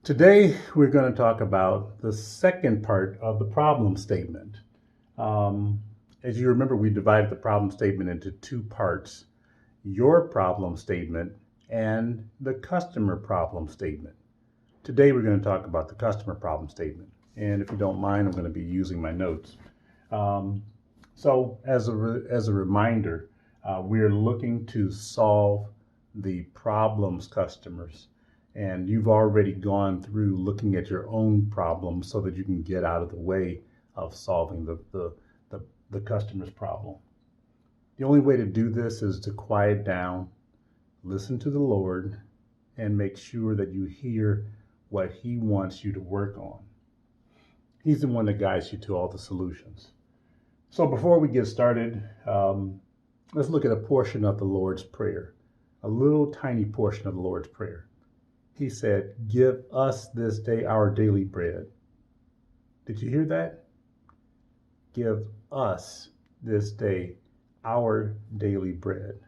Today, we're going to talk about the second part of the problem statement. Um, as you remember, we divided the problem statement into two parts, your problem statement and the customer problem statement. Today, we're going to talk about the customer problem statement. And if you don't mind, I'm going to be using my notes. Um, as a reminder, we're looking to solve the problems customers. And you've already gone through looking at your own problems so that you can get out of the way of solving the customer's problem. The only way to do this is to quiet down, listen to the Lord, and make sure that you hear what He wants you to work on. He's the one that guides you to all the solutions. So before we get started, let's look at a portion of the Lord's Prayer, a little tiny portion of the Lord's Prayer. He said, "Give us this day our daily bread." Did you hear that? Give us this day our daily bread.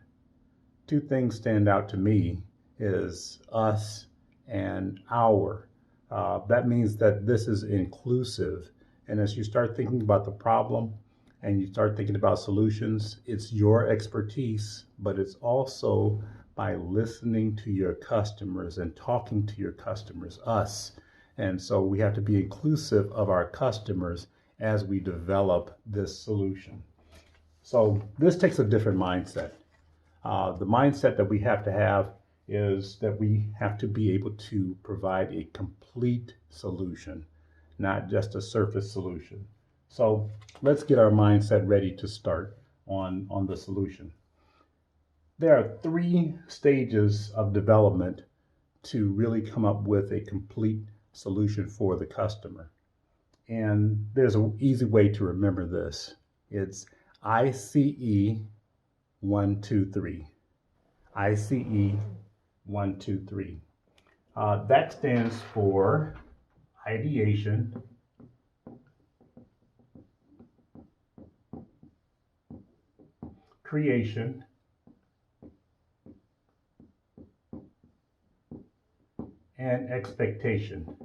Two things stand out to me is us and our. That means that this is inclusive. And as you start thinking about the problem and you start thinking about solutions, it's your expertise, but it's also by listening to your customers and talking to your customers, us. And so we have to be inclusive of our customers as we develop this solution. So this takes a different mindset. The mindset that we have to have is that we have to be able to provide a complete solution, not just a surface solution. So let's get our mindset ready to start on the solution. There are three stages of development to really come up with a complete solution for the customer. And there's an easy way to remember this. It's ICE 1, 2, 3. ICE 1, 2, 3. That stands for ideation, creation, and expectation.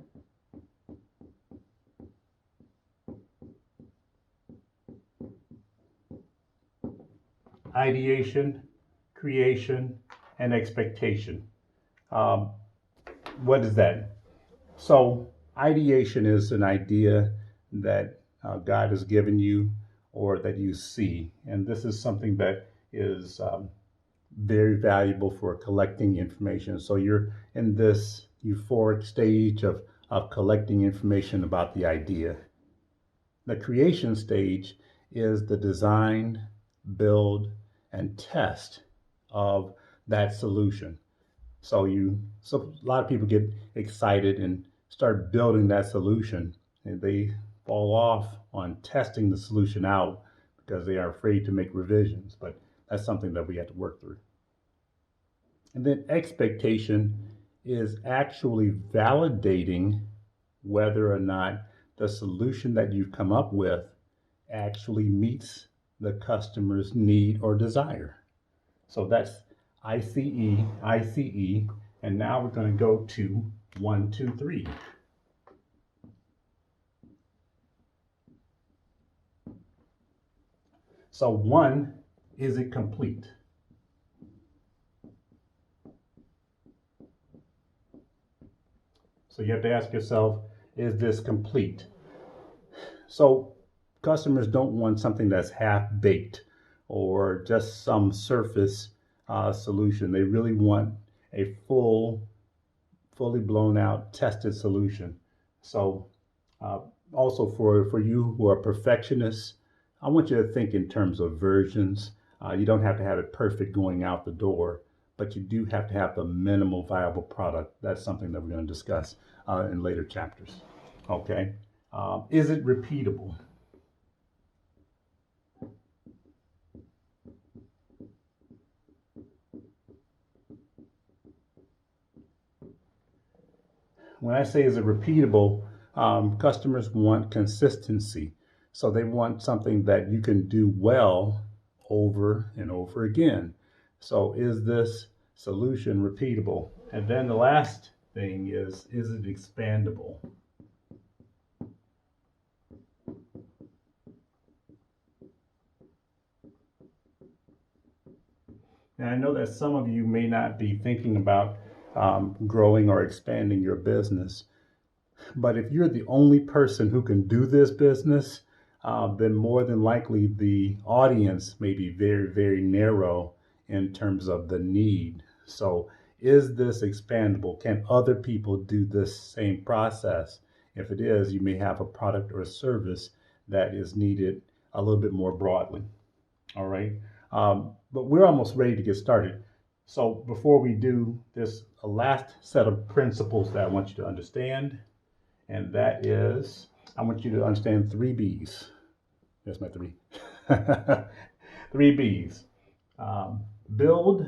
Ideation, creation, and expectation. Um, what is that? So, ideation is an idea that God has given you or that you see. And this is something that is very valuable for collecting information. So, you're in this euphoric stage of collecting information about the idea. The creation stage is the design, build, and test of that solution. So a lot of people get excited and start building that solution, and they fall off on testing the solution out because they are afraid to make revisions. But that's something that we have to work through. And then expectation is actually validating whether or not the solution that you've come up with actually meets the customer's need or desire. So that's ICE, and now we're going to go to 1, 2, 3. So 1, is it complete? So you have to ask yourself, is this complete? So customers don't want something that's half baked or just some surface solution. They really want a fully blown out, tested solution. So uh, also for you who are perfectionists, I want you to think in terms of versions. You don't have to have it perfect going out the door, but you do have to have the minimal viable product. That's something that we're going to discuss in later chapters. Okay. Is it repeatable? When I say is it repeatable, customers want consistency. So they want something that you can do well over and over again. So is this solution repeatable? And then the last thing is it expandable? And I know that some of you may not be thinking about growing or expanding your business, but if you're the only person who can do this business, then more than likely the audience may be very, very narrow in terms of the need. So, is this expandable? Can other people do this same process? If it is, you may have a product or a service that is needed a little bit more broadly. All right. But we're almost ready to get started. So, before we do, there's a last set of principles that I want you to understand, and that is I want you to understand three B's. There's my three. Three B's. Build,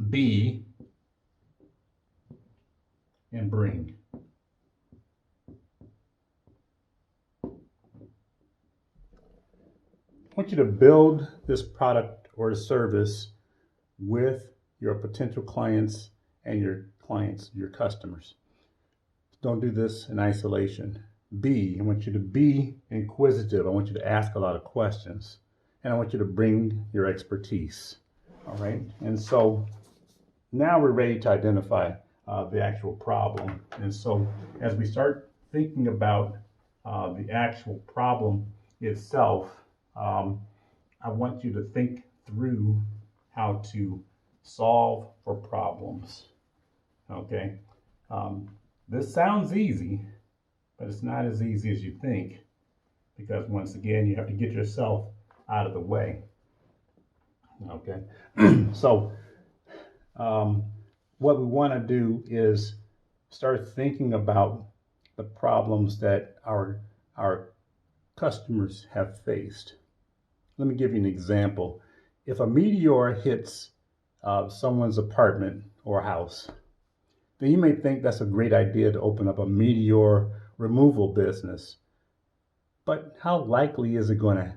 be, and bring. I want you to build this product or service with your potential clients and your customers. Don't do this in isolation. I want you to be inquisitive. I want you to ask a lot of questions. And I want you to bring your expertise. All right. And so now we're ready to identify the actual problem. And so as we start thinking about the actual problem itself, I want you to think through how to solve for problems. Okay. This sounds easy, but it's not as easy as you think, because once again, you have to get yourself out of the way. Okay. So, what we want to do is start thinking about the problems that our customers have faced. Let me give you an example. If a meteor hits someone's apartment or house, then you may think that's a great idea to open up a meteor removal business. But how likely is it going to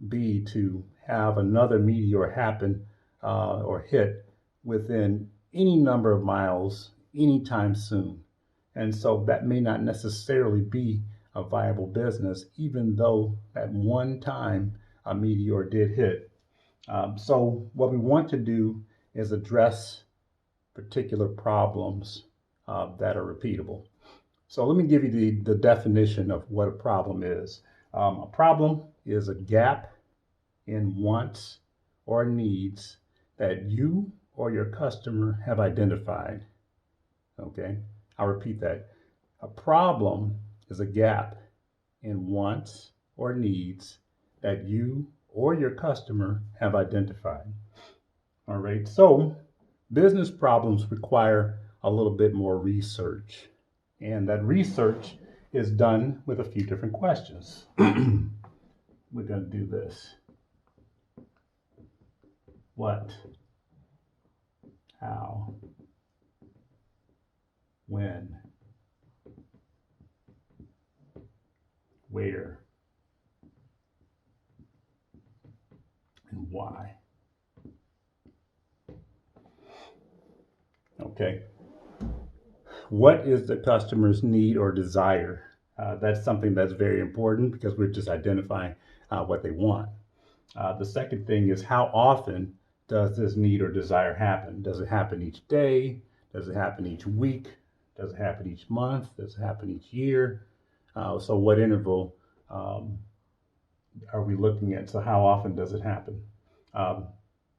be to have another meteor happen or hit within any number of miles anytime soon? And so that may not necessarily be a viable business, even though at one time a meteor did hit. So what we want to do is address particular problems that are repeatable. So let me give you the definition of what a problem is. A problem is a gap in wants or needs that you or your customer have identified. Okay, I'll repeat that. A problem is a gap in wants or needs that you or your customer have identified. All right, so business problems require a little bit more research, and that research is done with a few different questions. We're going to do this. What? How? When? Where? And why? Okay. What is the customer's need or desire? That's something that's very important because we're just identifying what they want. The second thing is, how often does this need or desire happen? Does it happen each day? Does it happen each week? Does it happen each month? Does it happen each year? So what interval are we looking at? So how often does it happen?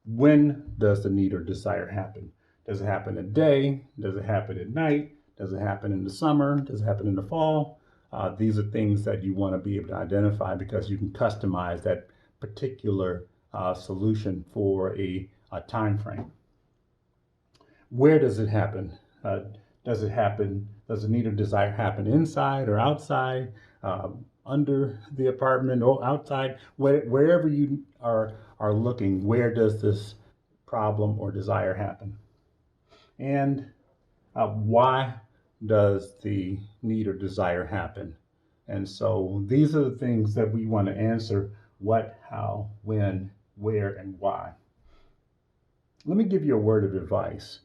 When does the need or desire happen? Does it happen at day? Does it happen at night? Does it happen in the summer? Does it happen in the fall? These are things that you want to be able to identify because you can customize that particular solution for a time frame. Where does it happen? Does the need or desire happen inside or outside, under the apartment or outside? Wherever you are looking, where does this problem or desire happen? And why does the need or desire happen? And so these are the things that we want to answer: what, how, when, where, and why. Let me give you a word of advice.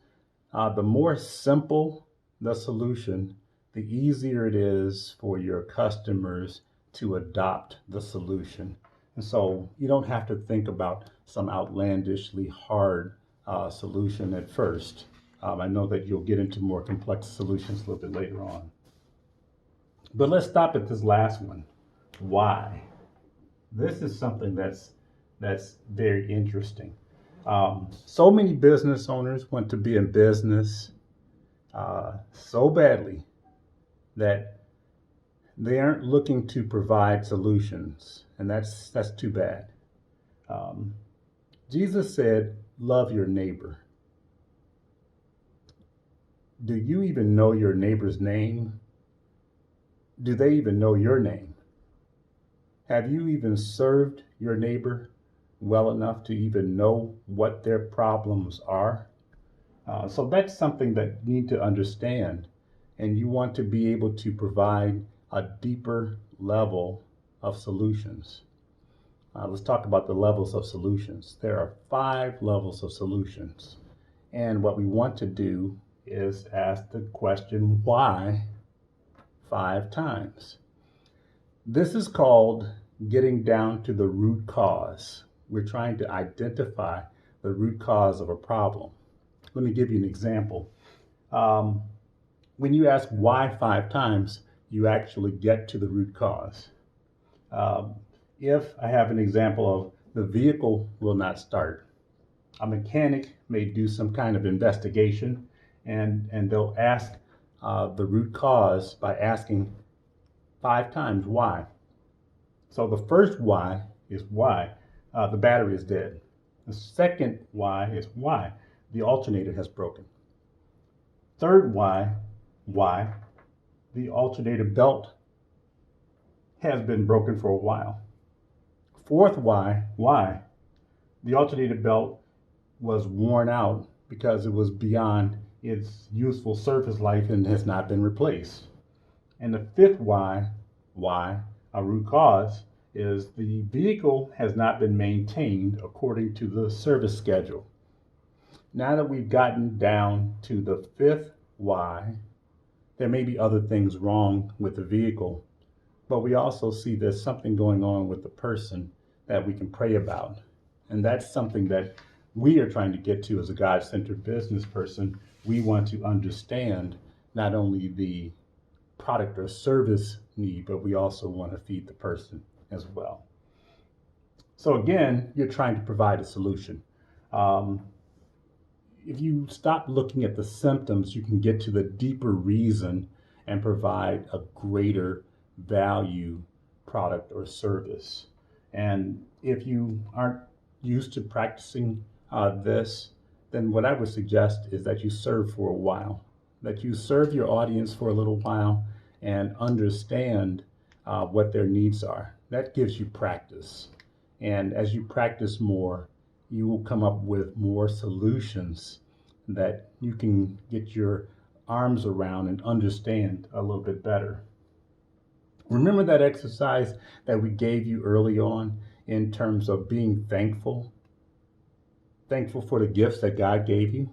The more simple the solution, the easier it is for your customers to adopt the solution. And so you don't have to think about some outlandishly hard solution at first. I know that you'll get into more complex solutions a little bit later on. But let's stop at this last one. Why? This is something that's very interesting. So many business owners want to be in business so badly that they aren't looking to provide solutions, and that's too bad. Um, Jesus said, "Love your neighbor." Do you even know your neighbor's name? Do they even know your name? Have you even served your neighbor well enough to even know what their problems are? So that's something that you need to understand, and you want to be able to provide a deeper level of solutions. Let's talk about the levels of solutions. There are 5 levels of solutions, and what we want to do is ask the question why 5 times. This is called getting down to the root cause. We're trying to identify the root cause of a problem. Let me give you an example. When you ask why 5 times, you actually get to the root cause. If I have an example of the vehicle will not start, a mechanic may do some kind of investigation and they'll ask the root cause by asking 5 times why. So the first why is why the battery is dead. The second why is why the alternator has broken. Third why the alternator belt has been broken for a while. Fourth why the alternator belt was worn out because it was beyond its useful service life and has not been replaced. And the fifth why, a root cause, is the vehicle has not been maintained according to the service schedule. Now that we've gotten down to the fifth why, there may be other things wrong with the vehicle, but we also see there's something going on with the person that we can pray about. And that's something that we are trying to get to as a God-centered business person. We want to understand not only the product or service need, but we also want to feed the person as well. So again, you're trying to provide a solution. If you stop looking at the symptoms, you can get to the deeper reason and provide a greater value product or service. And if you aren't used to practicing this, then what I would suggest is that you serve for a while, that you serve your audience for a little while and understand what their needs are. That gives you practice. And as you practice more, you will come up with more solutions that you can get your arms around and understand a little bit better. Remember that exercise that we gave you early on in terms of being thankful? Thankful for the gifts that God gave you?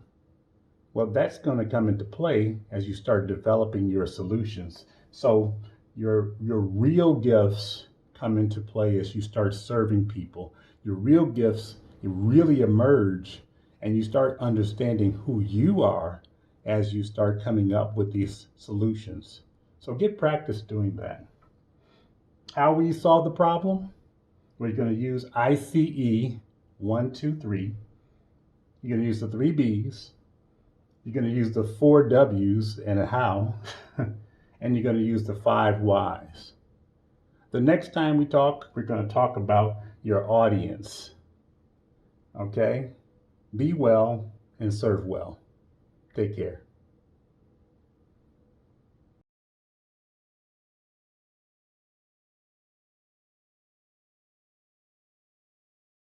Well, that's going to come into play as you start developing your solutions. So your real gifts come into play as you start serving people. Your real gifts, you really emerge and you start understanding who you are as you start coming up with these solutions. So get practice doing that. How will you solve the problem? We're going to use ICE 1, 2, 3. You're going to use the 3 B's. You're going to use the 4 W's and a how. And you're going to use the 5 whys. The next time we talk, we're going to talk about your audience. Okay? Be well and serve well. Take care.